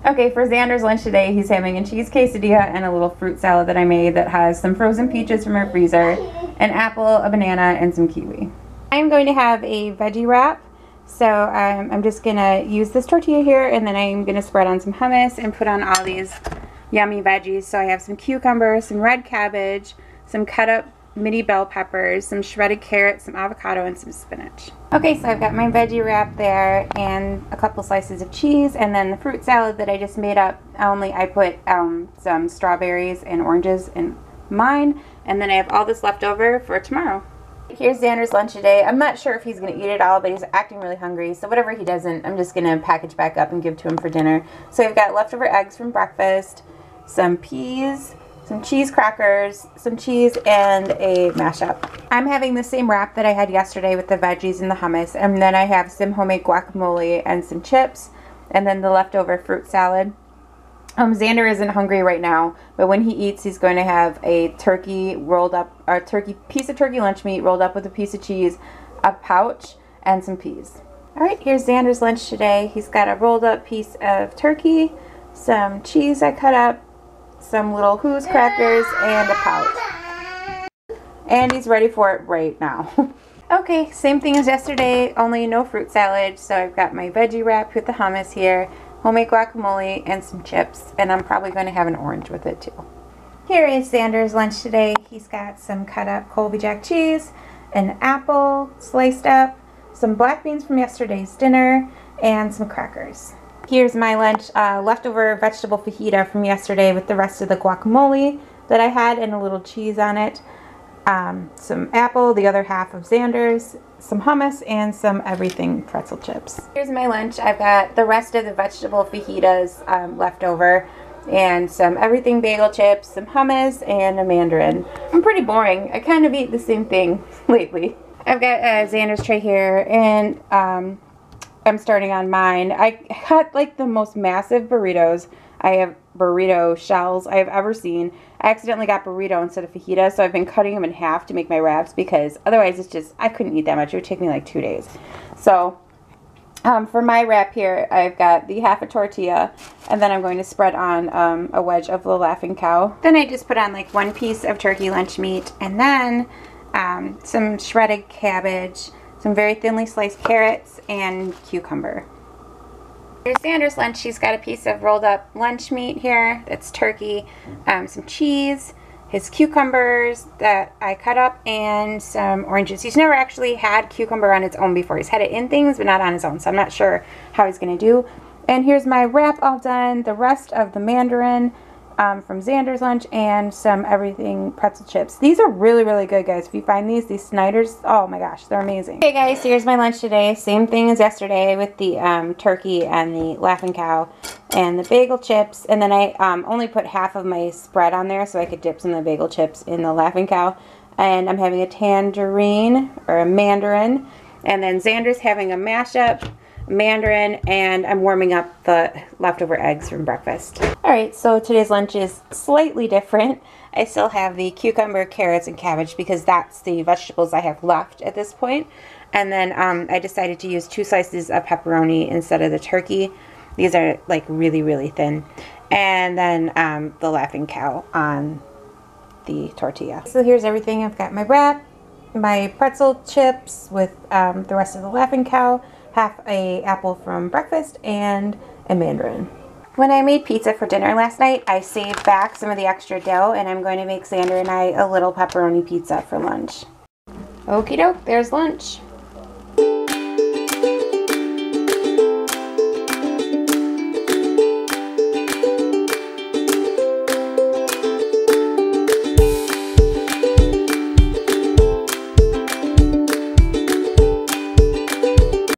Okay, for Xander's lunch today, he's having a cheese quesadilla and a little fruit salad that I made that has some frozen peaches from our freezer, an apple, a banana, and some kiwi. I'm going to have a veggie wrap, so I'm just going to use this tortilla here, and then I'm going to spread on some hummus and put on all these yummy veggies. So I have some cucumbers, some red cabbage, some cut up mini bell peppers, some shredded carrots, some avocado, and some spinach. Okay, so I've got my veggie wrap there and a couple slices of cheese, and then the fruit salad that I just made up, only I put some strawberries and oranges in mine, and then I have all this left over for tomorrow. Here's Xander's lunch today. I'm not sure if he's going to eat it all, but he's acting really hungry, so whatever he doesn't, I'm just going to package back up and give to him for dinner. So I've got leftover eggs from breakfast, some peas, some cheese crackers, some cheese, and a mashup. I'm having the same wrap that I had yesterday with the veggies and the hummus, and then I have some homemade guacamole and some chips, and then the leftover fruit salad. Xander isn't hungry right now, but when he eats, he's going to have a turkey rolled up, or piece of turkey lunch meat rolled up with a piece of cheese, a pouch, and some peas. All right, here's Xander's lunch today. He's got a rolled up piece of turkey, some cheese I cut up, some little Who's crackers, and a pouch. And he's ready for it right now. Okay, same thing as yesterday, only no fruit salad. So I've got my veggie wrap with the hummus here, homemade guacamole, and some chips. And I'm probably going to have an orange with it too. Here is Xander's lunch today. He's got some cut up Colby Jack cheese, an apple sliced up, some black beans from yesterday's dinner, and some crackers. Here's my lunch, leftover vegetable fajita from yesterday with the rest of the guacamole that I had and a little cheese on it. Some apple, the other half of Xander's, some hummus, and some everything pretzel chips. Here's my lunch. I've got the rest of the vegetable fajitas left over, and some everything bagel chips, some hummus, and a mandarin. I'm pretty boring. I kind of eat the same thing lately. I've got Xander's tray here, and I'm starting on mine. I got like the most massive burritos. I have burrito shells I have ever seen. I accidentally got burrito instead of fajita, so I've been cutting them in half to make my wraps because otherwise it's just, I couldn't eat that much. It would take me like 2 days. So for my wrap here, I've got the half a tortilla, and then I'm going to spread on a wedge of the Laughing Cow. Then I just put on like 1 piece of turkey lunch meat, and then some shredded cabbage, some very thinly sliced carrots, and cucumber. Here's Xander's lunch. She's got a piece of rolled up lunch meat here. That's turkey, some cheese, his cucumbers that I cut up, and some oranges. He's never actually had cucumber on its own before. He's had it in things, but not on his own, so I'm not sure how he's going to do. And here's my wrap all done. The rest of the mandarin from Xander's lunch, and some everything pretzel chips. These are really, really good, guys. If you find these Snyder's, oh my gosh, they're amazing. Okay, guys, here's my lunch today. Same thing as yesterday with the turkey and the Laughing Cow and the bagel chips. And then I only put half of my spread on there so I could dip some of the bagel chips in the Laughing Cow. And I'm having a tangerine, or a mandarin. And then Xander's having a mashup, mandarin, and I'm warming up the leftover eggs from breakfast. Alright, so today's lunch is slightly different. I still have the cucumber, carrots, and cabbage because that's the vegetables I have left at this point. And then I decided to use 2 slices of pepperoni instead of the turkey. These are like really, really thin. And then the Laughing Cow on the tortilla. So here's everything. I've got my wrap, my pretzel chips with the rest of the Laughing Cow, half a apple from breakfast, and a mandarin. When I made pizza for dinner last night, I saved back some of the extra dough, and I'm going to make Xander and I a little pepperoni pizza for lunch. Okie doke, there's lunch.